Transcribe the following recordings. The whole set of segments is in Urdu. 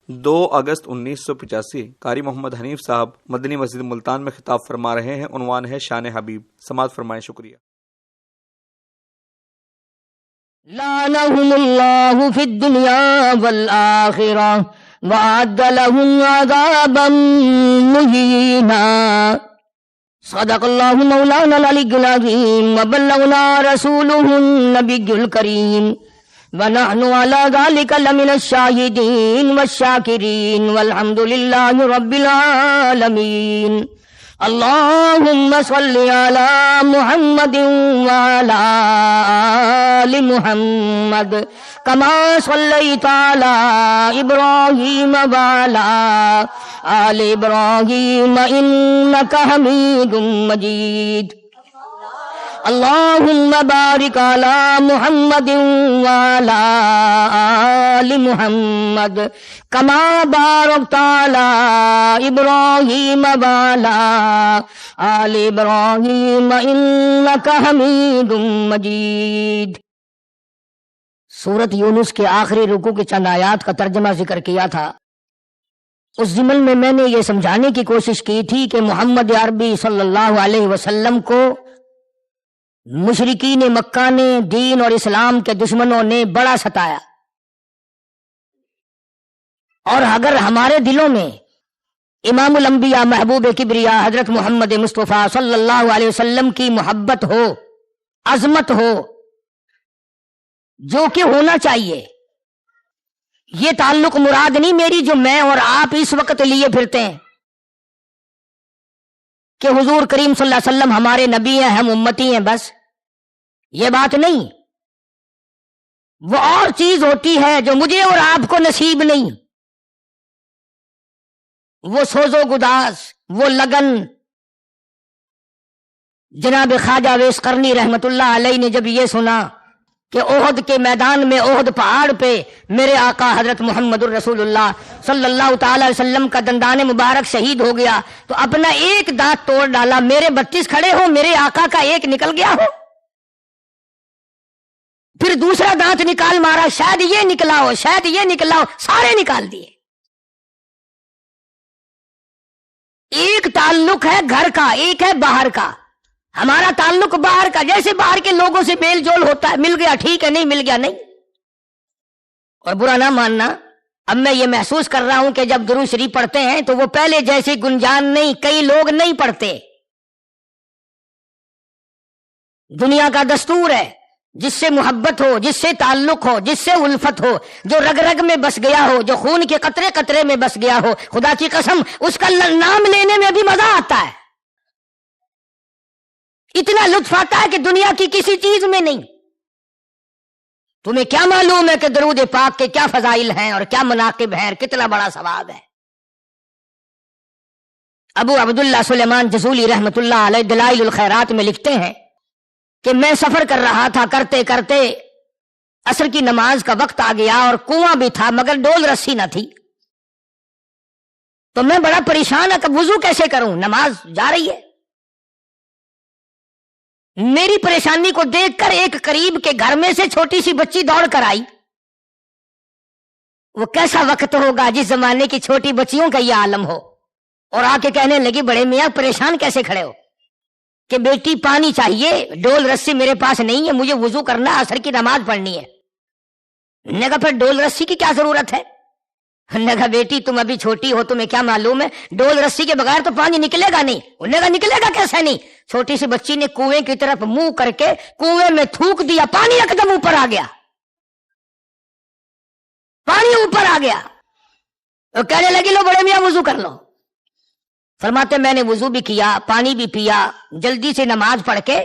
2 اگست 1985 قاری محمد حنیف صاحب مدنی مسجد ملتان میں خطاب فرما رہے ہیں۔ عنوان ہے شان حبیب۔ سماعت فرمائیں۔ شکریہ۔ لعنهم اللہ فی الدنیا والآخرہ وأعد لهم عذابا مہینا۔ صدق اللہ مولانا العلی العظیم وبلغنا رسوله النبی الکریم ونحن على ذلك لمن الشاہدین والشاکرین والحمد للہ رب العالمین۔ اللہم صل علی محمد وعلی آل محمد کما صلیت علی ابراہیم وعلی آل ابراہیم انک حمید مجید۔ اللہم بارک علی محمد وعلی آل محمد کما بارکت علی ابراہیم وعلی آل ابراہیم انک حمید مجید۔ سورۃ یونس کے آخری رکوع کے چند آیات کا ترجمہ ذکر کیا تھا۔ اس ضمن میں میں نے یہ سمجھانے کی کوشش کی تھی کہ محمد عربی صلی اللہ علیہ وسلم کو مشرکین مکہ نے، دین اور اسلام کے دشمنوں نے بڑا ستایا، اور اگر ہمارے دلوں میں امام الانبیاء محبوب کبریا حضرت محمد مصطفیٰ صلی اللہ علیہ وسلم کی محبت ہو، عظمت ہو، جو کہ ہونا چاہیے، یہ تعلق مراد نہیں میری جو میں اور آپ اس وقت لیے پھرتے ہیں کہ حضور کریم صلی اللہ علیہ وسلم ہمارے نبی ہیں، ہم امتی ہیں، بس یہ بات نہیں۔ وہ اور چیز ہوتی ہے جو مجھے اور آپ کو نصیب نہیں، وہ سوز و گداز، وہ لگن۔ جناب خواجہ ویس قرنی رحمت اللہ علیہ نے جب یہ سنا کہ احد کے میدان میں، احد پہاڑ پہ میرے آقا حضرت محمد الرسول اللہ صلی اللہ تعالی علیہ وسلم کا دندان مبارک شہید ہو گیا، تو اپنا ایک دانت توڑ ڈالا۔ میرے 32 کھڑے ہو، میرے آقا کا ایک نکل گیا ہو، پھر دوسرا دانت نکال مارا، شاید یہ نکلا ہو، شاید یہ نکلا ہو، سارے نکال دیے۔ ایک تعلق ہے گھر کا، ایک ہے باہر کا۔ ہمارا تعلق باہر کا، جیسے باہر کے لوگوں سے میل جول ہوتا ہے، مل گیا ٹھیک ہے، نہیں مل گیا نہیں۔ اور برا نہ ماننا، اب میں یہ محسوس کر رہا ہوں کہ جب درود شریف پڑھتے ہیں تو وہ پہلے جیسی گنجان نہیں، کئی لوگ نہیں پڑھتے۔ دنیا کا دستور ہے، جس سے محبت ہو، جس سے تعلق ہو، جس سے الفت ہو، جو رگ رگ میں بس گیا ہو، جو خون کے قطرے قطرے میں بس گیا ہو، خدا کی قسم اس کا نام لینے میں بھی مزہ آتا ہے، اتنا لطف آتا ہے کہ دنیا کی کسی چیز میں نہیں۔ تمہیں کیا معلوم ہے کہ درود پاک کے کیا فضائل ہیں اور کیا مناقب ہیں، کتنا بڑا ثواب ہے۔ ابو عبداللہ سلیمان جزولی رحمت اللہ علیہ دلائل الخیرات میں لکھتے ہیں کہ میں سفر کر رہا تھا، کرتے کرتے عصر کی نماز کا وقت آ گیا اور کنواں بھی تھا مگر ڈول رسی نہ تھی، تو میں بڑا پریشان ہے کہ وضو کیسے کروں، نماز جا رہی ہے۔ میری پریشانی کو دیکھ کر ایک قریب کے گھر میں سے چھوٹی سی بچی دوڑ کر آئی۔ وہ کیسا وقت ہوگا جس زمانے کی چھوٹی بچیوں کا یہ عالم ہو، اور آ کے کہنے لگی بڑے میاں پریشان کیسے کھڑے ہو، کہ بیٹی پانی چاہیے، ڈول رسی میرے پاس نہیں ہے، مجھے وضو کرنا، عصر کی نماز پڑھنی ہے۔ نے کہا پھر ڈول رسی کی کیا ضرورت ہے؟ نے کہا بیٹی تم ابھی چھوٹی ہو، تمہیں کیا معلوم ہے، ڈول رسی کے بغیر تو پانی نکلے گا نہیں۔ انہوں نے کہا نکلے گا کیسے نہیں؟ چھوٹی سی بچی نے کنویں کی طرف منہ کر کے کنویں میں تھوک دیا، پانی ایک دم اوپر آ گیا، پانی اوپر آ گیا۔ وہ کہنے لگی لو بڑے میاں وضو کر لو۔ فرماتے میں نے وضو بھی کیا، پانی بھی پیا، جلدی سے نماز پڑھ کے،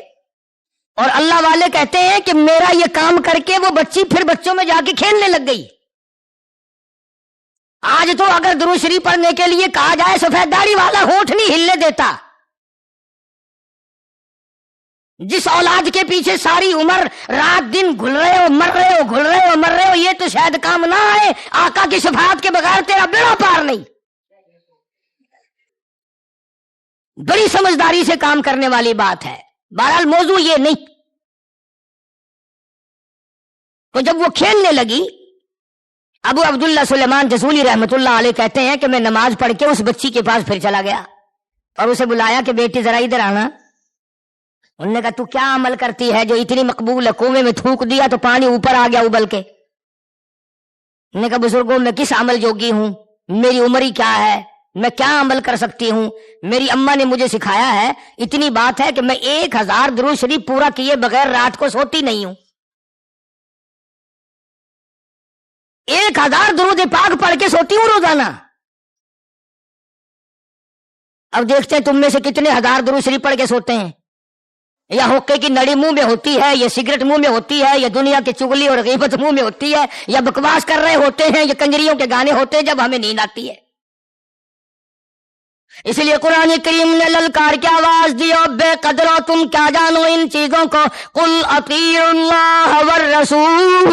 اور اللہ والے کہتے ہیں کہ میرا یہ کام کر کے وہ بچی پھر بچوں میں جا کے کھیلنے لگ گئی۔ آج تو اگر درود شریف پڑھنے کے لیے کہا جائے سفید داڑھی والا ہونٹ نہیں ہلنے دیتا۔ جس اولاد کے پیچھے ساری عمر رات دن گھل رہے ہو، مر رہے ہو، گھل رہے ہو، مر رہے ہو، یہ تو شاید کام نہ آئے، آقا کی شفاعت کے بغیر تیرا بیڑا پار نہیں۔ بڑی سمجھداری سے کام کرنے والی بات ہے۔ بہرحال موضوع یہ نہیں۔ تو جب وہ کھیلنے لگی ابو عبداللہ سلیمان جزولی رحمت اللہ علیہ کہتے ہیں کہ میں نماز پڑھ کے اس بچی کے پاس پھر چلا گیا اور اسے بلایا کہ بیٹی ذرا ادھر آنا. انہوں نے کہا تو کیا عمل کرتی ہے جو اتنی مقبول ہے؟ کنویں میں تھوک دیا تو پانی اوپر آ گیا ابل کے. انہوں نے کہا بزرگوں میں کس عمل جوگی ہوں، میری عمر ہی کیا ہے، میں کیا عمل کر سکتی ہوں؟ میری اماں نے مجھے سکھایا ہے، اتنی بات ہے کہ میں 1000 درود شریف پورا کیے بغیر رات کو سوتی نہیں ہوں. 1000 درود پاک پڑھ کے سوتی ہوں روزانہ. اب دیکھتے ہیں تم میں سے کتنے 1000 درود شریف پڑھ کے سوتے ہیں. یا حقے کی نڑی منہ میں ہوتی ہے، یا سگریٹ منہ میں ہوتی ہے، یا دنیا کی چگلی اور غیبت منہ میں ہوتی ہے، یا بکواس کر رہے ہوتے ہیں، یا کنجریوں کے گانے ہوتے ہیں جب ہمیں نیند آتی ہے. اس لیے قرآن کریم نے للکار کی آواز دی، اور بے قدرو تم کیا جانو ان چیزوں کو، قل اطیعوا اللہ والرسول،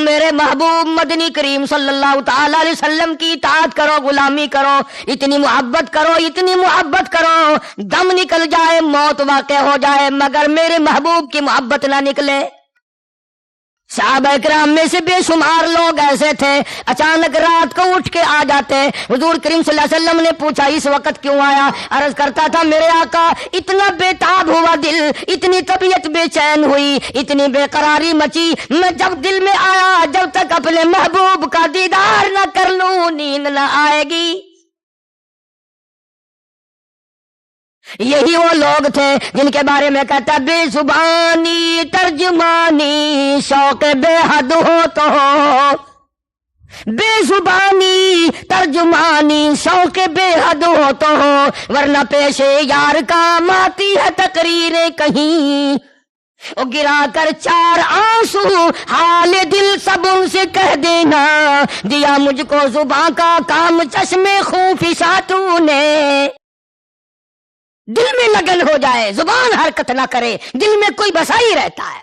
میرے محبوب مدنی کریم صلی اللہ تعالی علیہ وسلم کی اطاعت کرو، غلامی کرو، اتنی محبت کرو، اتنی محبت کرو دم نکل جائے، موت واقع ہو جائے، مگر میرے محبوب کی محبت نہ نکلے. صحابہ کرام میں سے بے شمار لوگ ایسے تھے اچانک رات کو اٹھ کے آ جاتے. حضور کریم صلی اللہ علیہ وسلم نے پوچھا اس وقت کیوں آیا؟ عرض کرتا تھا میرے آقا اتنا بے تاب ہوا دل، اتنی طبیعت بے چین ہوئی، اتنی بے قراری مچی، میں جب دل میں آیا جب تک اپنے محبوب کا دیدار نہ کر لوں نیند نہ آئے گی. یہی وہ لوگ تھے جن کے بارے میں کہتا بے زبانی ترجمانی شوق بے حد ہو تو ہو، بے زبانی ترجمانی شوق بے حد ہو تو ہو، ورنہ پیشے یار کام آتی ہے تقریر کہیں. وہ گرا کر 4 آنسو حال دل سب ان سے کہہ دینا، دیا مجھ کو زباں کا کام چشمے خون فساتوں نے. دل میں لگن ہو جائے، زبان حرکت نہ کرے، دل میں کوئی بسا ہی رہتا ہے.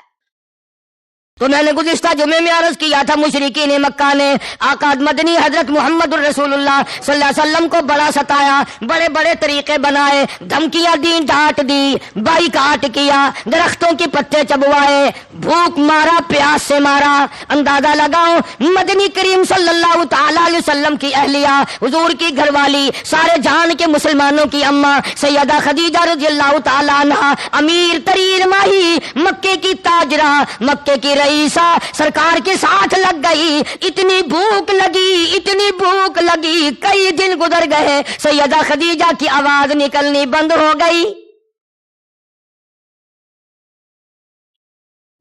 تو میں نے گزشتہ جمعے میں عرض کیا تھا مشرکین مکہ نے آقا مدنی حضرت محمد الرسول اللہ صلی اللہ علیہ وسلم کو بڑا ستایا، بڑے بڑے طریقے بنائے، دھمکیاں دی، ڈانٹ دی، بائی کاٹ کیا، درختوں کے پتے چبوائے، بھوک مارا، پیاس سے مارا. اندازہ لگاؤ مدنی کریم صلی اللہ تعالی علیہ وسلم کی اہلیہ، حضور کی گھر والی، سارے جہان کے مسلمانوں کی اماں سیدہ خدیجہ رضی اللہ تعالی عنہا، امیر ترین ماہی، مکے کی تاجرہ، مکے کی رئیسہ، سرکار کے ساتھ لگ گئی. اتنی بھوک لگی، اتنی بھوک لگی، کئی دن گزر گئے، سیدہ خدیجہ کی آواز نکلنی بند ہو گئی،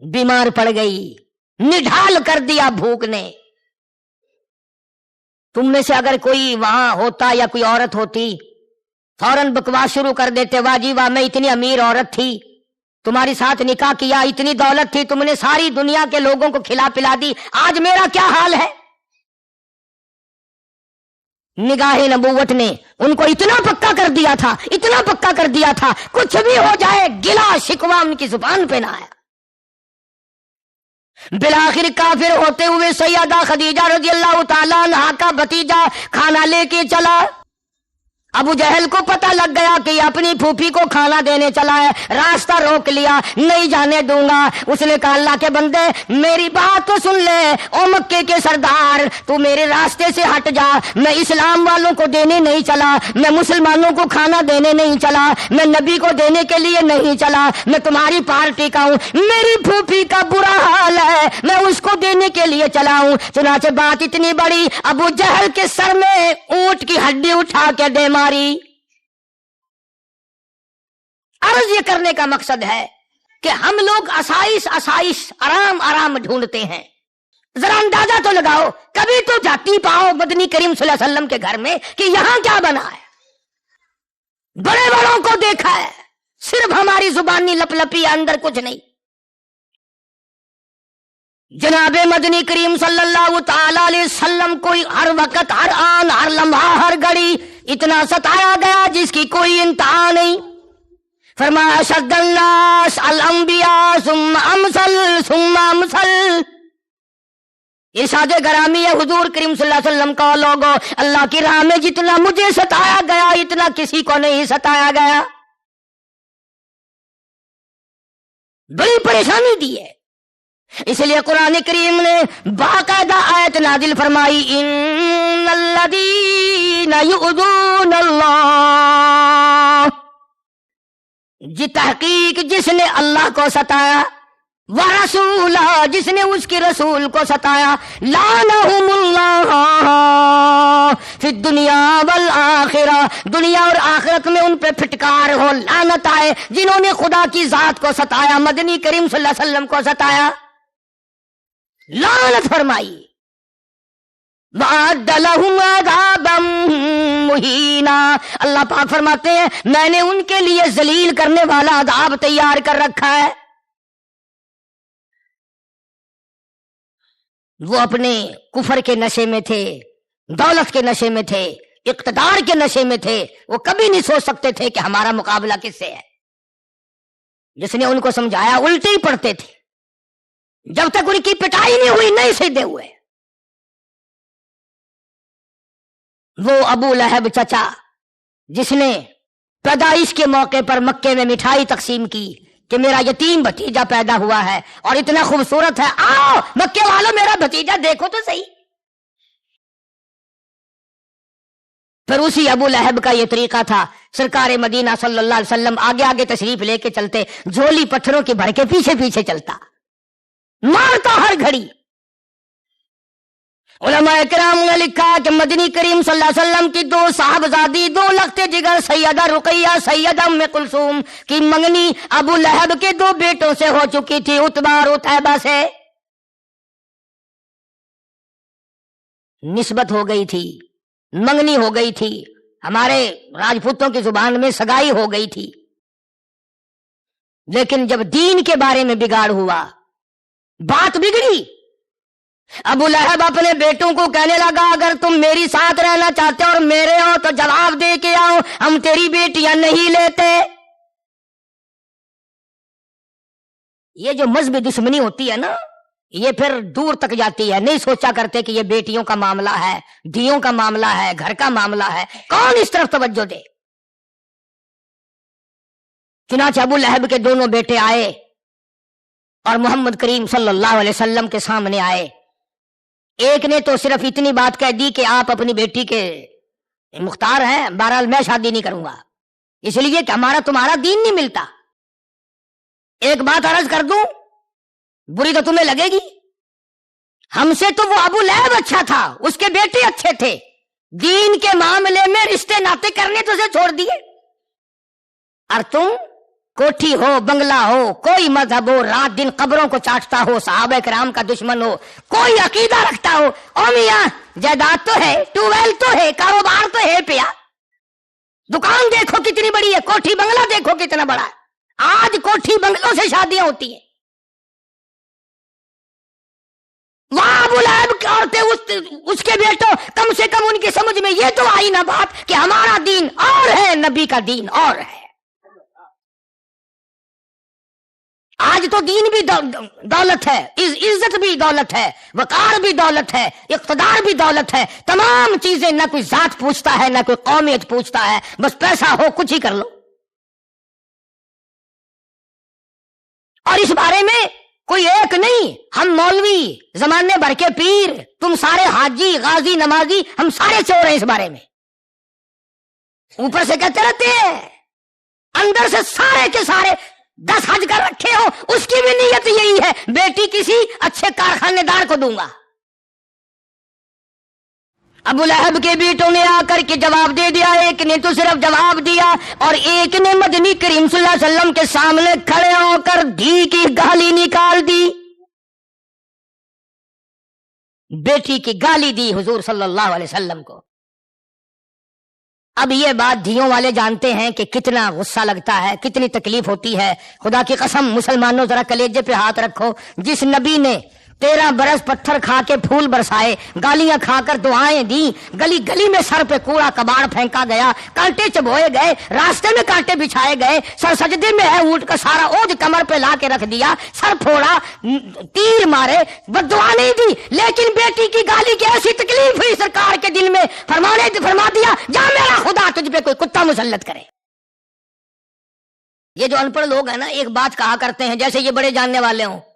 بیمار پڑ گئی، نڈھال کر دیا بھوک نے. تم میں سے اگر کوئی وہاں ہوتا یا کوئی عورت ہوتی فوراً بکواس شروع کر دیتے، واہ جی واہ میں اتنی امیر عورت تھی، تمہاری ساتھ نکاح کیا، اتنی دولت تھی، تم نے ساری دنیا کے لوگوں کو کھلا پلا دی، آج میرا کیا حال ہے. نگاہ نبوت نے ان کو اتنا پکا کر دیا تھا، اتنا پکا کر دیا تھا، کچھ بھی ہو جائے گلا شکوہ ان کی زبان پہ نہ آیا. بالآخر کافر ہوتے ہوئے سیدہ خدیجہ رضی اللہ تعالیٰ عنہا کا بھتیجا کھانا لے کے چلا. ابو جہل کو پتہ لگ گیا کہ یہ اپنی پھوپھی کو کھانا دینے چلا ہے، راستہ روک لیا، نہیں جانے دوں گا. اس نے کہا اللہ کے بندے میری بات تو سن لے، او مکے کے سردار تو میرے راستے سے ہٹ جا، میں اسلام والوں کو دینے نہیں چلا، میں مسلمانوں کو کھانا دینے نہیں چلا، میں نبی کو دینے کے لیے نہیں چلا، میں تمہاری پارٹی کا ہوں، میری پھوپھی کا برا حال ہے، میں اس کو دینے کے لیے چلا ہوں. چنانچہ بات اتنی بڑی ابو جہل کے سر میں اونٹ کی ہڈی اٹھا کے دے ماری. عرض یہ کرنے کا مقصد ہے کہ ہم لوگ آسائش آرام ڈھونڈتے ہیں. ذرا اندازہ تو لگاؤ، کبھی تو جاتی پاؤ مدنی کریم صلی اللہ علیہ وسلم کے گھر میں کہ یہاں کیا بنا ہے. بڑے بڑوں کو دیکھا ہے، صرف ہماری زبانی لپ لپی، اندر کچھ نہیں. جناب مدنی کریم صلی اللہ تعالی علیہ وسلم کو ہر وقت، ہر آن، ہر لمحہ، ہر گھڑی اتنا ستایا گیا جس کی کوئی انتہا نہیں. فرمایا اشد الناس الانبیاء ثم امثل ثم امثل. ارشاد گرامی ہے حضور کریم صلی اللہ علیہ وسلم کا، لوگوں اللہ کی راہ میں جتنا مجھے ستایا گیا اتنا کسی کو نہیں ستایا گیا. بڑی پریشانی دی ہے. اس لیے قرآن کریم نے باقاعدہ آیت نازل فرمائی، ان الذین یؤذون اللہ، جی تحقیق جس نے اللہ کو ستایا، ورسولہ جس نے اس کے رسول کو ستایا، لعنہم اللہ فی الدنیا والآخرہ، دنیا اور آخرت میں ان پہ پھٹکار ہو، لعنت آئے جنہوں نے خدا کی ذات کو ستایا، مدنی کریم صلی اللہ علیہ وسلم کو ستایا، لعنت فرمائی۔ وَأَعَدَّ لَهُمْ عَذَابًا مُهِينًا، اللہ پاک فرماتے ہیں میں نے ان کے لیے ذلیل کرنے والا عذاب تیار کر رکھا ہے۔ وہ اپنے کفر کے نشے میں تھے، دولت کے نشے میں تھے، اقتدار کے نشے میں تھے، وہ کبھی نہیں سوچ سکتے تھے کہ ہمارا مقابلہ کس سے ہے۔ جس نے ان کو سمجھایا الٹے ہی پڑتے تھے، جب تک ان کی پٹائی نہیں ہوئی نہیں سیدھے ہوئے۔ وہ ابو لہب چچا جس نے پیدائش کے موقع پر مکے میں مٹھائی تقسیم کی کہ میرا یتیم بھتیجا پیدا ہوا ہے اور اتنا خوبصورت ہے، آؤ مکے والوں میرا بھتیجا دیکھو تو صحیح۔ پھر اسی ابو لہب کا یہ طریقہ تھا، سرکار مدینہ صلی اللہ علیہ وسلم آگے آگے تشریف لے کے چلتے، جھولی پتھروں کی بھر کے پیچھے پیچھے چلتا، مارتا ہر گھڑی۔ علماء کرام نے لکھا کہ مدنی کریم صلی اللہ علیہ وسلم کی دو صاحبزادی، دو لخت جگر سیدہ رقیہ سیدہ ام کلثوم کی منگنی ابو لہب کے دو بیٹوں سے ہو چکی تھی، عتبہ اور عتیبہ سے نسبت ہو گئی تھی، منگنی ہو گئی تھی، ہمارے راجپوتوں کی زبان میں سگائی ہو گئی تھی۔ لیکن جب دین کے بارے میں بگاڑ ہوا، بات بگڑی، ابو لہب اپنے بیٹوں کو کہنے لگا اگر تم میری ساتھ رہنا چاہتے اور میرے ہو تو جواب دے کے آؤ، ہم تیری بیٹیاں نہیں لیتے۔ یہ جو مذہبی دشمنی ہوتی ہے نا، یہ پھر دور تک جاتی ہے، نہیں سوچا کرتے کہ یہ بیٹیوں کا معاملہ ہے، دیوں کا معاملہ ہے، گھر کا معاملہ ہے، کون اس طرف توجہ دے۔ چنانچہ ابو لہب کے دونوں بیٹے آئے اور محمد کریم صلی اللہ علیہ وسلم کے سامنے آئے۔ ایک نے تو صرف اتنی بات کہہ دی کہ آپ اپنی بیٹی کے مختار ہیں، بہرحال میں شادی نہیں کروں گا، اس لیے کہ ہمارا تمہارا دین نہیں ملتا۔ ایک بات عرض کر دوں، بری تو تمہیں لگے گی، ہم سے تو وہ ابو لہب اچھا تھا، اس کے بیٹے اچھے تھے، دین کے معاملے میں رشتے ناطے کرنے تو اسے چھوڑ دیے، اور تم کوٹھی ہو، بنگلہ ہو، کوئی مذہب ہو، رات دن قبروں کو چاٹتا ہو، صحابہ کرام کا دشمن ہو، کوئی عقیدہ رکھتا ہو، او میاں جائیداد تو ہے، ٹیوب ویل تو ہے، کاروبار تو ہے، پیا دکان دیکھو کتنی بڑی ہے، کوٹھی بنگلہ دیکھو کتنا بڑا ہے، آج کوٹھی بنگلوں سے شادیاں ہوتی ہیں۔ وہاں ابو لہب کی عورتیں، اس کے بیٹوں، کم سے کم ان کی سمجھ میں یہ تو آئی نہ بات کہ ہمارا دین اور ہے، نبی کا دین اور ہے۔ آج تو دین بھی دولت ہے، عزت بھی دولت ہے، وقار بھی دولت ہے، اقتدار بھی دولت ہے، تمام چیزیں، نہ کوئی ذات پوچھتا ہے نہ کوئی قومیت پوچھتا ہے، بس پیسہ ہو کچھ ہی کر لو۔ اور اس بارے میں کوئی ایک نہیں، ہم مولوی زمانے بھر کے پیر، تم سارے حاجی غازی نمازی، ہم سارے چور ہیں اس بارے میں۔ اوپر سے کہتے رہتے ہیں، اندر سے سارے کے سارے 10 حج کر رکھے ہو، اس کی بھی نیت یہی ہے بیٹی کسی اچھے کارخانے دار کو دوں گا۔ ابو لہب کے بیٹوں نے آ کر کے جواب دے دیا، ایک نے تو صرف جواب دیا اور ایک نے مدنی کریم صلی اللہ علیہ وسلم کے سامنے کھڑے ہو کر دھی کی گالی نکال دی، بیٹی کی گالی دی حضور صلی اللہ علیہ وسلم کو۔ اب یہ بات دھیوں والے جانتے ہیں کہ کتنا غصہ لگتا ہے، کتنی تکلیف ہوتی ہے۔ خدا کی قسم مسلمانوں ذرا کلیجے پہ ہاتھ رکھو، جس نبی نے 13 برس پتھر کھا کے پھول برسائے، گالیاں کھا کر دعائیں دی، گلی گلی میں سر پہ کوڑا کباڑ پھینکا گیا، کانٹے چبوئے گئے، راستے میں کانٹے بچھائے گئے، سر سجدے میں ہے اونٹ کا سارا اوج کمر پہ لا کے رکھ دیا، سر پھوڑا، تیر مارے، بددعا نہیں دی، لیکن بیٹی کی گالی کی ایسی تکلیف ہوئی سرکار کے دل میں، فرما دیا جا میرا خدا تجھ پہ کوئی کتا مسلط کرے۔ یہ جو ان پڑھ لوگ ہیں نا، ایک بات کہا کرتے ہیں جیسے یہ بڑے جاننے والے ہوں،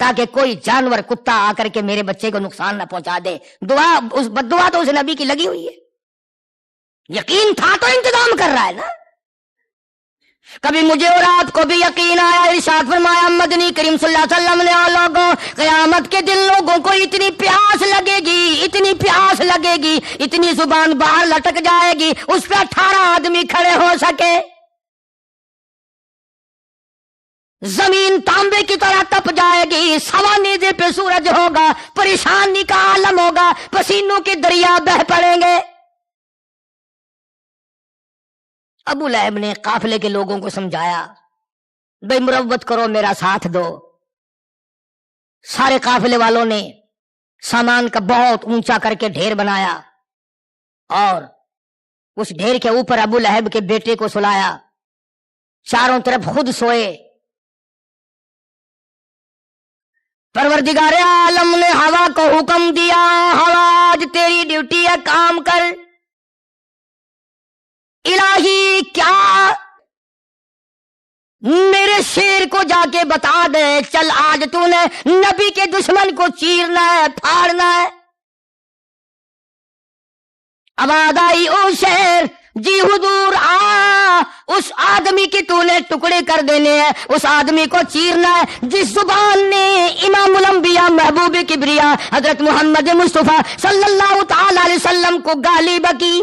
تاکہ کوئی جانور کتا آ کر کے میرے بچے کو نقصان نہ پہنچا دے. دعا اس بددعا تو اس نبی کی لگی ہوئی ہے. یقین تھا تو انتظام کر رہا ہے نا. کبھی مجھے اور آپ کو بھی یقین آیا. ارشاد فرمایا مدنی کریم صلی اللہ علیہ وسلم نے لوگوں قیامت کے دن لوگوں کو اتنی پیاس لگے گی, اتنی پیاس لگے گی, اتنی زبان باہر لٹک جائے گی, اس پہ 18 آدمی کھڑے ہو سکے. زمین تانبے کی طرح تپ جائے گی, سوا نیزے پہ سورج ہوگا, پریشانی کا عالم ہوگا, پسینوں کے دریا بہہ پڑیں گے. ابو لہب نے قافلے کے لوگوں کو سمجھایا, بھئی مروت کرو, میرا ساتھ دو. سارے قافلے والوں نے سامان کا بہت اونچا کر کے ڈھیر بنایا اور اس ڈھیر کے اوپر ابو لہب کے بیٹے کو سلایا. چاروں طرف خود سوئے. پروردگار عالم نے ہوا کو حکم دیا, ہوا آج تیری ڈیوٹی ہے, کام کر. الہی کیا؟ میرے شیر کو جا کے بتا دے, چل آج تو نے نبی کے دشمن کو چیرنا ہے, پھاڑنا ہے. آواز آئی او شیر, جی حضور آ, اس آدمی کی تو نے ٹکڑے کر دینے ہیں, اس آدمی کو چیرنا ہے جس زبان نے امام الانبیاء محبوب کبریا حضرت محمد مصطفیٰ صلی اللہ تعالی علیہ وسلم کو گالی بکی.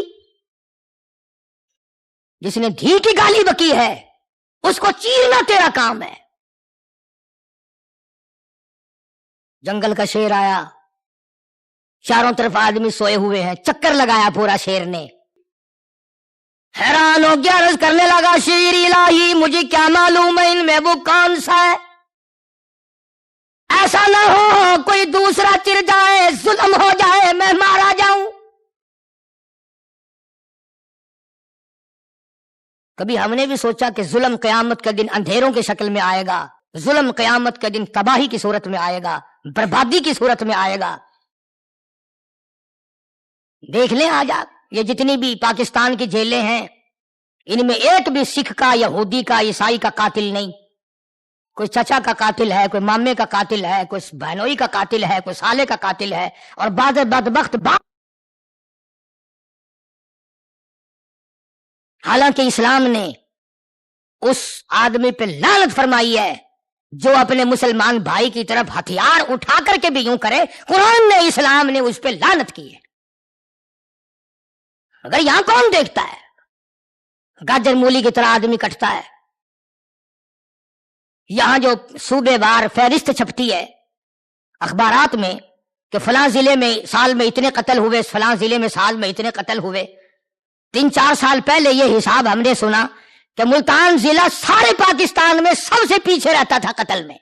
جس نے دھی کی گالی بکی ہے اس کو چیرنا تیرا کام ہے. جنگل کا شیر آیا, چاروں طرف آدمی سوئے ہوئے ہیں, چکر لگایا پورا شیر نے. حیران ہو گیا, عرض کرنے لگا شیر الہی مجھے کیا معلوم ہے ان میں وہ کون سا ہے, ایسا نہ ہو کوئی دوسرا چر جائے, ظلم ہو جائے, میں مارا جاؤں. کبھی ہم نے بھی سوچا کہ ظلم قیامت کے دن اندھیروں کی شکل میں آئے گا, ظلم قیامت کے دن تباہی کی صورت میں آئے گا, بربادی کی صورت میں آئے گا. دیکھ لیں آج آپ یہ جتنی بھی پاکستان کی جیلیں ہیں, ان میں ایک بھی سکھ کا, یہودی کا, عیسائی کا قاتل نہیں. کوئی چچا کا قاتل ہے, کوئی مامے کا قاتل ہے, کوئی بہنوئی کا قاتل ہے, کوئی سالے کا قاتل ہے. اور بعض بدبخت حالانکہ اسلام نے اس آدمی پہ لعنت فرمائی ہے جو اپنے مسلمان بھائی کی طرف ہتھیار اٹھا کر کے بھی یوں کرے. قرآن نے, اسلام نے اس پہ لعنت کی ہے. اگر یہاں کون دیکھتا ہے, گاجر مولی کی طرح آدمی کٹتا ہے. یہاں جو صوبے وار فہرست چھپتی ہے اخبارات میں کہ فلاں ضلع میں سال میں اتنے قتل ہوئے, فلاں ضلع میں سال میں اتنے قتل ہوئے. 3-4 سال پہلے یہ حساب ہم نے سنا کہ ملتان ضلع سارے پاکستان میں سب سے پیچھے رہتا تھا قتل میں.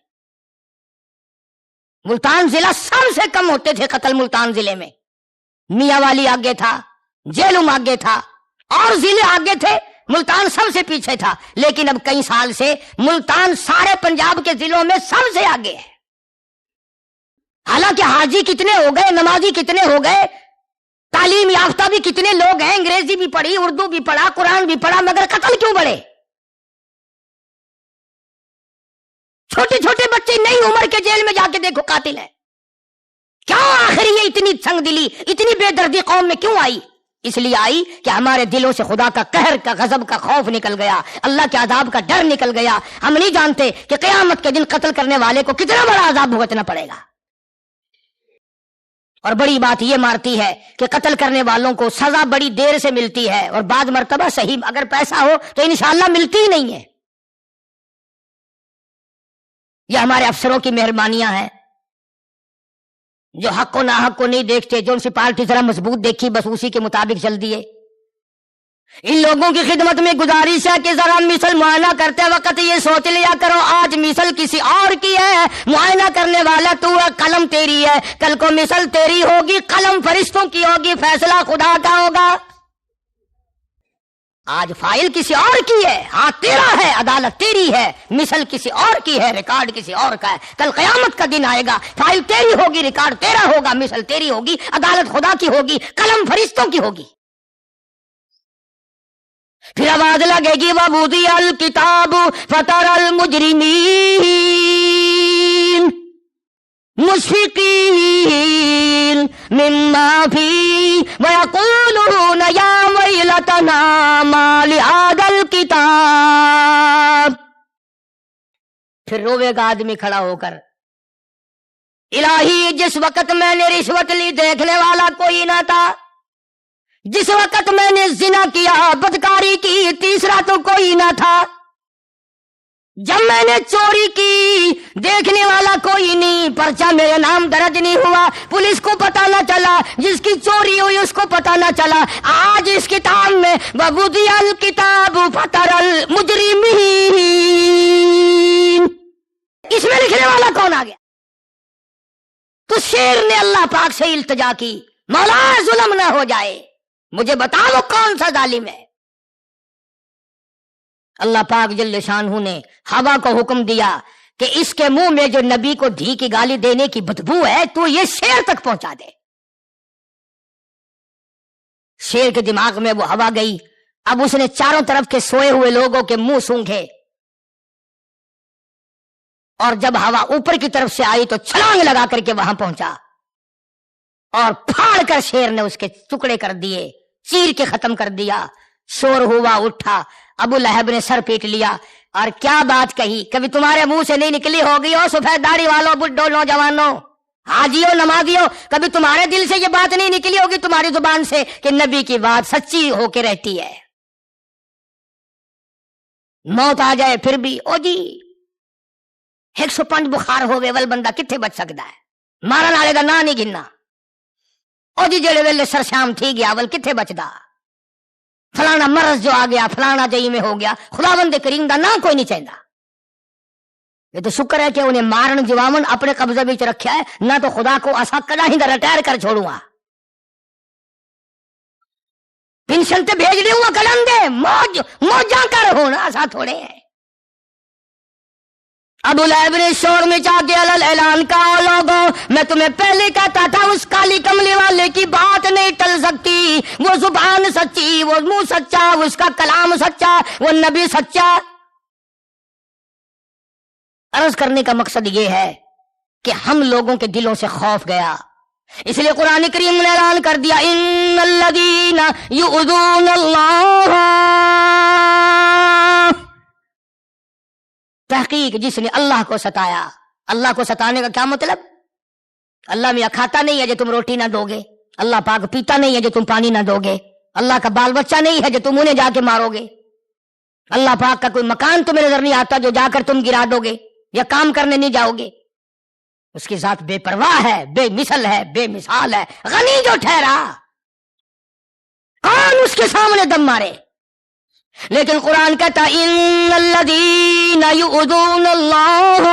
ملتان ضلع سب سے کم ہوتے تھے قتل ملتان ضلع میں. میاں والی آگے تھا, جیلوم آگے تھا, اور ضلع آگے تھے, ملتان سب سے پیچھے تھا. لیکن اب کئی سال سے ملتان سارے پنجاب کے ضلعوں میں سب سے آگے ہے. حالانکہ حاجی کتنے ہو گئے, نمازی کتنے ہو گئے, تعلیم یافتہ بھی کتنے لوگ ہیں, انگریزی بھی پڑھی, اردو بھی پڑھا, قرآن بھی پڑھا, مگر قتل کیوں بڑھے؟ چھوٹے چھوٹے بچے نئی عمر کے جیل میں جا کے دیکھو قاتل ہے. کیا آخر یہ اتنی سنگ دلی, اتنی بے دردی قوم میں کیوں آئی؟ اس لیے آئی کہ ہمارے دلوں سے خدا کا قہر کا, غضب کا خوف نکل گیا, اللہ کے عذاب کا ڈر نکل گیا. ہم نہیں جانتے کہ قیامت کے دن قتل کرنے والے کو کتنا بڑا عذاب بھگتنا پڑے گا. اور بڑی بات یہ مارتی ہے کہ قتل کرنے والوں کو سزا بڑی دیر سے ملتی ہے, اور بعض مرتبہ صحیح اگر پیسہ ہو تو انشاءاللہ ملتی ہی نہیں ہے. یہ ہمارے افسروں کی مہربانیاں ہیں جو حق و ناحق کو نہیں دیکھتے, جو ان سے پارٹی ذرا مضبوط دیکھی بس اسی کے مطابق چل دیے. ان لوگوں کی خدمت میں گزارش ہے کہ ذرا مثل معائنہ کرتے وقت یہ سوچ لیا کرو آج مثل کسی اور کی ہے, معائنہ کرنے والا تو ہے, قلم تیری ہے, کل کو مثل تیری ہوگی, قلم فرشتوں کی ہوگی, فیصلہ خدا کا ہوگا. آج فائل کسی اور کی ہے, ہاتھ تیرا ہے, عدالت تیری ہے, مثل کسی اور کی ہے, ریکارڈ کسی اور کا ہے. کل قیامت کا دن آئے گا, فائل تیری ہوگی, ریکارڈ تیرا ہوگا, مثل تیری ہوگی, عدالت خدا کی ہوگی, قلم فرشتوں کی ہوگی. پھر آواز لگے گی وَوُضِعَ الْكِتَابُ فَتَرَى الْمُجْرِمِينَ مشفقین مما فی ویقولون یا ویلتنا ما لہذا الکتاب. پھر روے گا آدمی کھڑا ہو کر، الہی جس وقت میں نے رشوت لی دیکھنے والا کوئی نہ تھا، جس وقت میں نے زنا کیا بدکاری کی تیسرا تو کوئی نہ تھا، جب میں نے چوری کی دیکھنے والا کوئی نہیں، پرچہ میرے نام درج نہیں ہوا، پولیس کو پتہ نہ چلا، جس کی چوری ہوئی اس کو پتہ نہ چلا. آج اس کتاب میں وَوُضِعَ الْكِتَابُ فَتَرَى الْمُجْرِمِينَ، اس میں لکھنے والا کون آ گیا؟ تو شیر نے اللہ پاک سے التجا کی، مولا ظلم نہ ہو جائے، مجھے بتا وہ کون سا ظالم ہے. اللہ پاک جل شانہ نے ہوا کو حکم دیا کہ اس کے منہ میں جو نبی کو دھی کی گالی دینے کی بدبو ہے تو یہ شیر تک پہنچا دے. شیر کے دماغ میں وہ ہوا گئی. اب اس نے چاروں طرف کے سوئے ہوئے لوگوں کے منہ سونگھے، اور جب ہوا اوپر کی طرف سے آئی تو چھلانگ لگا کر کے وہاں پہنچا اور پھاڑ کر شیر نے اس کے ٹکڑے کر دیے، چیر کے ختم کر دیا. شور ہوا اٹھا، ابو لہب نے سر پیٹ لیا اور کیا بات کہی، کبھی تمہارے منہ سے نہیں نکلی ہوگی او سفید داڑھی والوں، بڈھوں، نوجوانوں، حاجیوں، نمازیوں، کبھی تمہارے دل سے یہ بات نہیں نکلی ہوگی تمہاری زبان سے کہ نبی کی بات سچی ہو کے رہتی ہے. موت آ جائے پھر بھی او جی 105 بخار ہوئے ول بندہ کتنے بچ سکتا ہے، مارن والے کا نا نہیں گننا. او جی جڑے ویلے سر شام تھی گیا ول کتنے بچدا، فلانا مرض جو آ گیا، فلانا جئی میں ہو گیا، خداوند کریم دا نام کوئی نہیں چاہتا. یہ تو شکر ہے کہ انہیں مارن جواون اپنے قبضے میں رکھا ہے، نہ تو خدا کو ایسا کدا ہی ریٹائر کر چھوڑوں گا، پینشن تے بھیج دوں گا کلم دے موجاں کر ہونا ایسا تھوڑے ہیں. ابو لہب نے شور میں جا کے اعلان کہا، لوگوں میں تمہیں پہلے کہتا تھا اس کالی کملی والے کی بات نہیں ٹل سکتی، وہ زبان سچی، وہ منہ سچا، اس کا کلام سچا، وہ نبی سچا. عرض کرنے کا مقصد یہ ہے کہ ہم لوگوں کے دلوں سے خوف گیا، اس لیے قرآن کریم نے اعلان کر دیا ان الذین یؤذون اللہ. تحقیق جس نے اللہ کو ستایا. اللہ کو ستانے کا کیا مطلب؟ اللہ میاں کھاتا نہیں ہے جو تم روٹی نہ دو گے، اللہ پاک پیتا نہیں ہے جو تم پانی نہ دو گے، اللہ کا بال بچہ نہیں ہے جو تم انہیں جا کے مارو گے، اللہ پاک کا کوئی مکان تمہیں نظر نہیں آتا جو جا کر تم گرا دو گے یا کام کرنے نہیں جاؤ گے. اس کی ذات بے پرواہ ہے، بے مثل ہے، بے مثال ہے، غنی جو ٹھہرا، کون اس کے سامنے دم مارے. لیکن قرآن کہتا ان الذین یؤذون اللہ،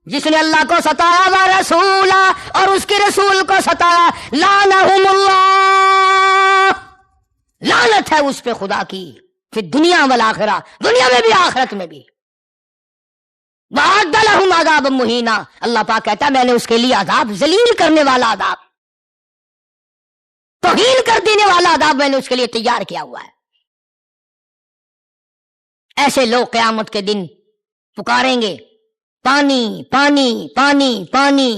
جس نے اللہ کو ستایا و رسولا، اور اس کے رسول کو ستایا، لعنہم اللہ، لعنت ہے اس پہ خدا کی، پھر دنیا والآخرہ، دنیا میں بھی آخرت میں بھی. وَأَعَدَّ لَهُمْ عَذَابًا مُهِينًا، اللہ پاک کہتا ہے میں نے اس کے لیے عذاب ذلیل کرنے والا عذاب، توہین کر دینے والا عذاب میں نے اس کے لیے تیار کیا ہوا ہے. ایسے لوگ قیامت کے دن پکاریں گے پانی پانی پانی پانی.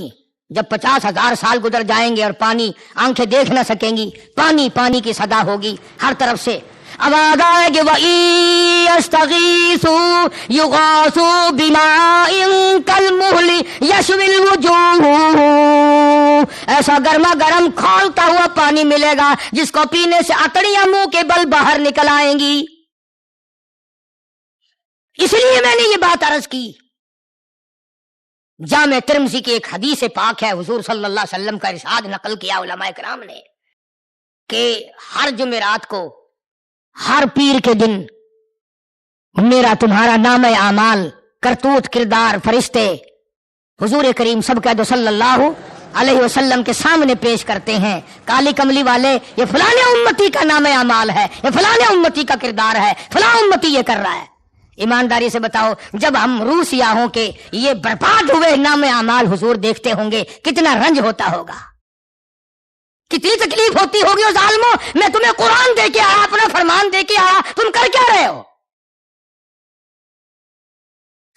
جب 50,000 سال گزر جائیں گے اور پانی آنکھیں دیکھ نہ سکیں گی، پانی پانی کی صدا ہوگی ہر طرف سے. آواز آئے گی وَإِن يَسْتَغِيثُوا يُغَاثُوا بِمَاءٍ كَالْمُهْلِ يَشْوِي الْوُجُوهُ، ایسا گرما گرم کھولتا ہوا پانی ملے گا جس کو پینے سے اکڑیاں منہ کے بل باہر نکل آئیں گی. اس لیے میں نے یہ بات عرض کی. جامع ترمذی کی ایک حدیث پاک ہے، حضور صلی اللہ علیہ وسلم کا ارشاد نقل کیا علماء کرام نے کہ ہر جمعرات کو، ہر پیر کے دن میرا تمہارا نام اعمال، کرتوت، کردار، فرشتے حضور کریم سب کہہ دو صلی اللہ علیہ وسلم کے سامنے پیش کرتے ہیں. کالی کملی والے یہ فلانے امتی کا نام اعمال ہے، یہ فلانے امتی کا کردار ہے، فلاں امتی یہ کر رہا ہے. ایمانداری سے بتاؤ جب ہم روح سیاہوں کے یہ برباد ہوئے نام اعمال حضور دیکھتے ہوں گے کتنا رنج ہوتا ہوگا، کتنی تکلیف ہوتی ہوگی. اور ظالموں میں تمہیں قرآن دے کے آیا، اپنا فرمان دے کے آیا، تم کر کیا رہے ہو؟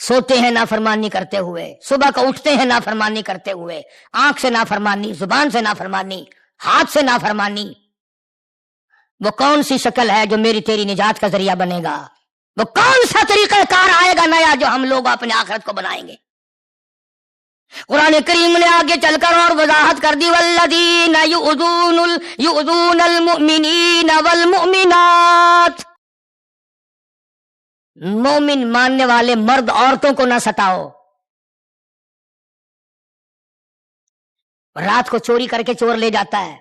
سوتے ہیں نافرمانی کرتے ہوئے، صبح کو اٹھتے ہیں نافرمانی کرتے ہوئے، آنکھ سے نافرمانی، زبان سے نافرمانی، ہاتھ سے نافرمانی، وہ کون سی شکل ہے جو میری تیری نجات کا ذریعہ بنے گا؟ وہ کون سا طریقہ کار آئے گا نیا جو ہم لوگ اپنے آخرت کو بنائیں گے؟ قرآن کریم نے آگے چل کر اور وضاحت کر دی، والذین یؤذون المؤمنین والمؤمنات، مومن ماننے والے مرد عورتوں کو نہ ستاؤ۔ رات کو چوری کر کے چور لے جاتا ہے،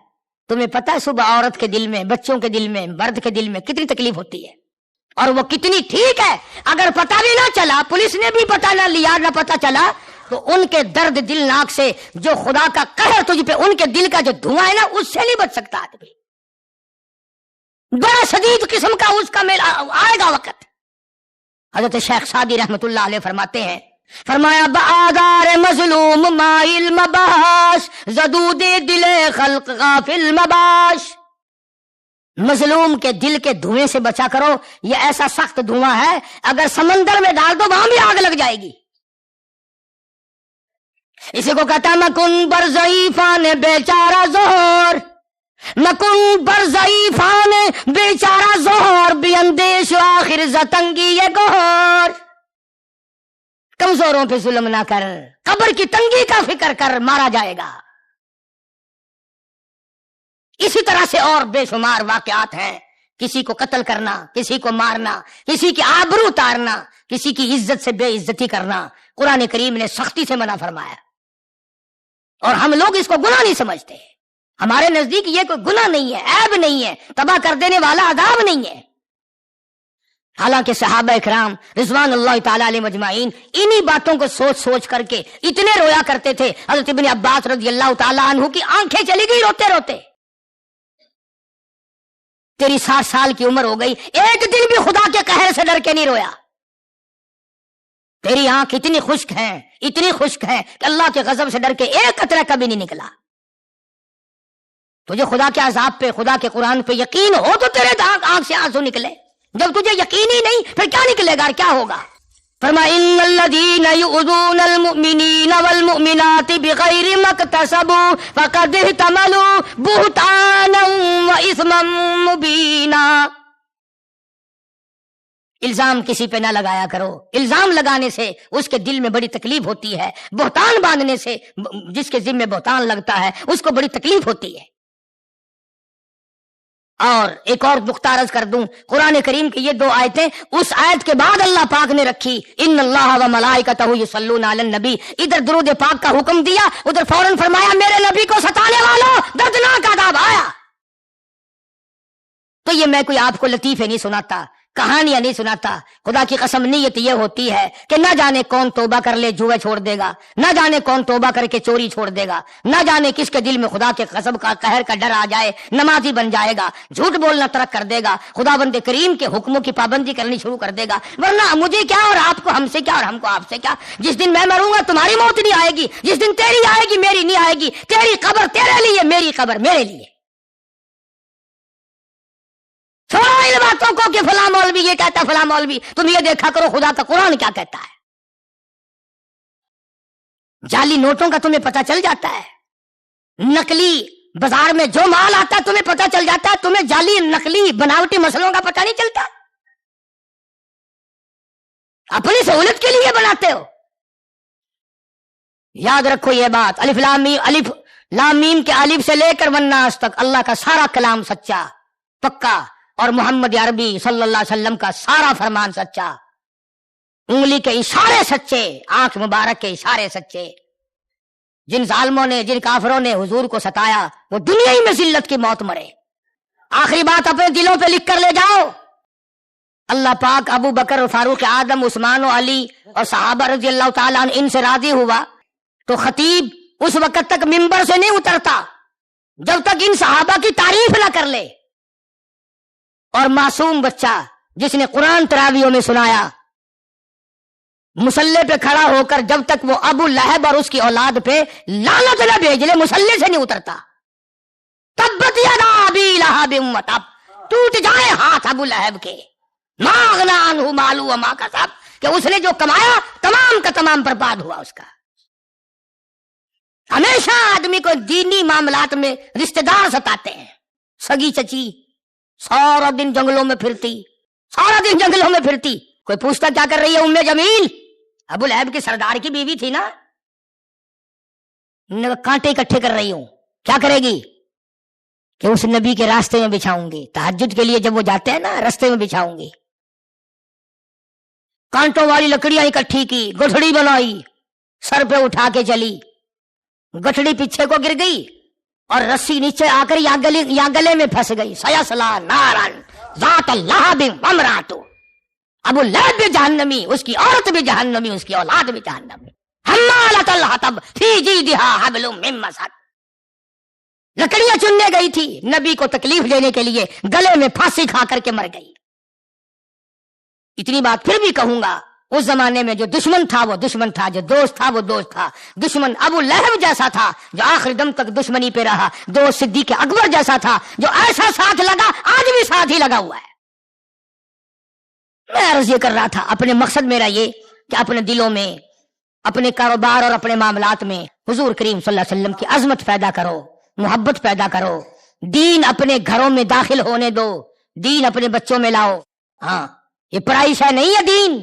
تمہیں پتہ ہے صبح عورت کے دل میں، بچوں کے دل میں، مرد کے دل میں کتنی تکلیف ہوتی ہے، اور وہ کتنی ٹھیک ہے اگر پتہ بھی نہ چلا، پولیس نے بھی پتہ نہ لیا، نہ پتہ چلا، تو ان کے درد دلناک سے جو خدا کا قہر تجھ پہ، ان کے دل کا جو دھواں ہے نا، اس سے نہیں بچ سکتا آدمی۔ بڑا شدید قسم کا اس کا میلہ آئے گا وقت۔ حضرت شیخ سعدی رحمت اللہ علیہ فرماتے ہیں، فرمایا بآزار مظلوم مائل مباش، زدود دل خلق غافل مباش، مظلوم کے دل کے دھوئیں سے بچا کرو، یہ ایسا سخت دھواں ہے اگر سمندر میں ڈال دو وہاں بھی آگ لگ جائے گی۔ اسی کو کہتا مکن بر ضعیفان بیچارہ ظہور، مکن بر ضعیفان بیچارہ ظہور، بی اندیش آخر زتنگی یہ گہور، کمزوروں پہ ظلم نہ کر، قبر کی تنگی کا فکر کر، مارا جائے گا۔ اسی طرح سے اور بے شمار واقعات ہیں، کسی کو قتل کرنا، کسی کو مارنا، کسی کی آبرو اتارنا، کسی کی عزت سے بے عزتی کرنا، قرآن کریم نے سختی سے منع فرمایا، اور ہم لوگ اس کو گناہ نہیں سمجھتے۔ ہمارے نزدیک یہ کوئی گناہ نہیں ہے، عیب نہیں ہے، تباہ کر دینے والا عذاب نہیں ہے۔ حالانکہ صحابہ اکرام رضوان اللہ تعالی علیہ مجمعین انہی باتوں کو سوچ سوچ کر کے اتنے رویا کرتے تھے۔ حضرت ابن عباس رضی اللہ تعالی عنہ کی آنکھیں چلی گئی روتے روتے۔ تیری 60 سال کی عمر ہو گئی، ایک دن بھی خدا کے قہر سے ڈر کے نہیں رویا۔ تیری آنکھ اتنی خشک ہے، اتنی خشک ہے کہ اللہ کے غضب سے ڈر کے ایک قطرہ کبھی نہیں نکلا۔ تجھے خدا کے عذاب پہ، خدا کے قرآن پہ یقین ہو تو تیرے آنکھ سے آنسو نکلے، جب تجھے یقین ہی نہیں پھر کیا نکلے گا، کیا ہوگا؟ فرمایا ان الذین یؤذون المؤمنین والمؤمنات بغیر ما اکتسبوا فقد احتملوا بہتانا واثما مبینا۔ الزام کسی پہ نہ لگایا کرو، الزام لگانے سے اس کے دل میں بڑی تکلیف ہوتی ہے، بہتان باندھنے سے جس کے ذمہ بہتان لگتا ہے اس کو بڑی تکلیف ہوتی ہے۔ اور ایک اور نقطہ عرض کر دوں، قرآن کریم کی یہ 2 آیتیں اس آیت کے بعد اللہ پاک نے رکھی، ان اللہ و ملائکتہ یصلون علی النبی، ادھر درود پاک کا حکم دیا، ادھر فوراً فرمایا میرے نبی کو ستانے والوں دردناک عذاب آیا۔ تو یہ میں کوئی آپ کو لطیفے نہیں سناتا، کہانیاں نہیں سناتا، خدا کی قسم نیت یہ ہوتی ہے کہ نہ جانے کون توبہ کر لے جوئے چھوڑ دے گا، نہ جانے کون توبہ کر کے چوری چھوڑ دے گا، نہ جانے کس کے دل میں خدا کے غضب کا قہر کا ڈر آ جائے، نمازی بن جائے گا، جھوٹ بولنا ترک کر دے گا، خدا بند کریم کے حکموں کی پابندی کرنی شروع کر دے گا، ورنہ مجھے کیا اور آپ کو ہم سے کیا اور ہم کو آپ سے کیا۔ جس دن میں مروں گا تمہاری موت نہیں آئے گی، جس دن تیری آئے گی میری نہیں آئے گی، تیری قبر تیرے لیے، میری قبر میرے لیے۔ چھوڑو ان باتوں کو کہ فلاں مولوی یہ کہتا ہے، فلاں مولوی، تم یہ دیکھا کرو خدا کا قرآن کیا کہتا ہے۔ جعلی نوٹوں کا تمہیں پتہ چل جاتا ہے، نقلی بازار میں جو مال آتا ہے تمہیں پتہ چل جاتا ہے، تمہیں جعلی نقلی بناوٹی مسلوں کا پتہ نہیں چلتا، اپنی سہولت کے لیے بناتے ہو۔ یاد رکھو یہ بات، الف لام میم کے الف سے لے کر والناس تک اللہ کا سارا کلام سچا پکا، اور محمد عربی صلی اللہ علیہ وسلم کا سارا فرمان سچا، انگلی کے اشارے سچے، آنکھ مبارک کے اشارے سچے۔ جن ظالموں نے، جن کافروں نے حضور کو ستایا وہ دنیا ہی میں ذلت کی موت مرے۔ آخری بات اپنے دلوں پہ لکھ کر لے جاؤ، اللہ پاک ابو بکر فاروق اعظم عثمان و علی اور صحابہ رضی اللہ تعالیٰ عنہ ان سے راضی ہوا تو خطیب اس وقت تک ممبر سے نہیں اترتا جب تک ان صحابہ کی تعریف نہ کر لے۔ اور معصوم بچہ جس نے قرآن تراویوں میں سنایا، مصلی پہ کھڑا ہو کر جب تک وہ ابو لہب اور اس کی اولاد پہ لعنت نہ بھیج لے مصلی سے نہیں اترتا۔ تبت یدا ابی لہب اب ٹوٹ جائے ہاتھ ابو لہب کے، ما اغنی عنہ مالہ وما کسب، کہ اس نے جو کمایا تمام کا تمام برباد ہوا اس کا۔ ہمیشہ آدمی کو دینی معاملات میں رشتہ دار ستاتے ہیں۔ سگی چچی سارا دن جنگلوں میں پھرتی، سارا دن جنگلوں میں پھرتی، کوئی پوچھتا کیا کر رہی ہے ام جمیل؟ ابو لہب کی سردار کی بیوی تھی نا، کانٹے اکٹھے کر رہی ہوں، کیا کرے گی؟ کہ اس نبی کے راستے میں بچھاؤں گی، تہجد کے لیے جب وہ جاتے ہیں نا راستے میں بچھاؤں گی۔ کانٹوں والی لکڑیاں اکٹھی کی، گٹھڑی بنائی، سر پہ اٹھا کے چلی، گٹھڑی پیچھے کو گر گئی اور رسی نیچے آ کر یا گلے میں پھنس گئی۔ سیصلی نارن ذات لہب وامرأۃ، ابو لہب بھی جہنمی، اس کی عورت بھی جہنمی، اس کی اولاد بھی جہنمی۔ حمالۃ الحطب فی جیدہا حبل من مسد، لکڑیاں چننے گئی تھی نبی کو تکلیف دینے کے لیے، گلے میں پھانسی کھا کر کے مر گئی۔ اتنی بات پھر بھی کہوں گا، اس زمانے میں جو دشمن تھا وہ دشمن تھا، جو دوست تھا وہ دوست تھا۔ دشمن ابو لہب جیسا تھا جو آخر دم تک دشمنی پہ رہا، دوست صدیق اکبر جیسا تھا جو ایسا ساتھ لگا، آج بھی ساتھ ہی لگا ہوا ہے۔ میں عرض یہ کر رہا تھا، اپنے مقصد میرا یہ کہ اپنے دلوں میں، اپنے کاروبار اور اپنے معاملات میں حضور کریم صلی اللہ علیہ وسلم کی عظمت پیدا کرو، محبت پیدا کرو، دین اپنے گھروں میں داخل ہونے دو، دین اپنے بچوں میں لاؤ۔ ہاں، یہ پرائی شے نہیں ہے، دین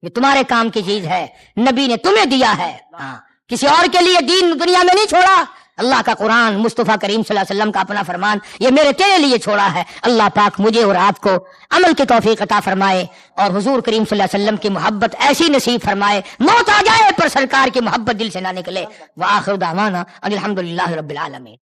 یہ تمہارے کام کی چیز ہے، نبی نے تمہیں دیا ہے۔ ہاں، کسی اور کے لیے دین دنیا میں نہیں چھوڑا، اللہ کا قرآن، مصطفیٰ کریم صلی اللہ علیہ وسلم کا اپنا فرمان، یہ میرے تیرے لیے چھوڑا ہے۔ اللہ پاک مجھے اور آپ کو عمل کی توفیق عطا فرمائے اور حضور کریم صلی اللہ علیہ وسلم کی محبت ایسی نصیب فرمائے، موت آ جائے پر سرکار کی محبت دل سے نہ نکلے۔ وآخر دعوانا ان الحمدللہ رب العالمین۔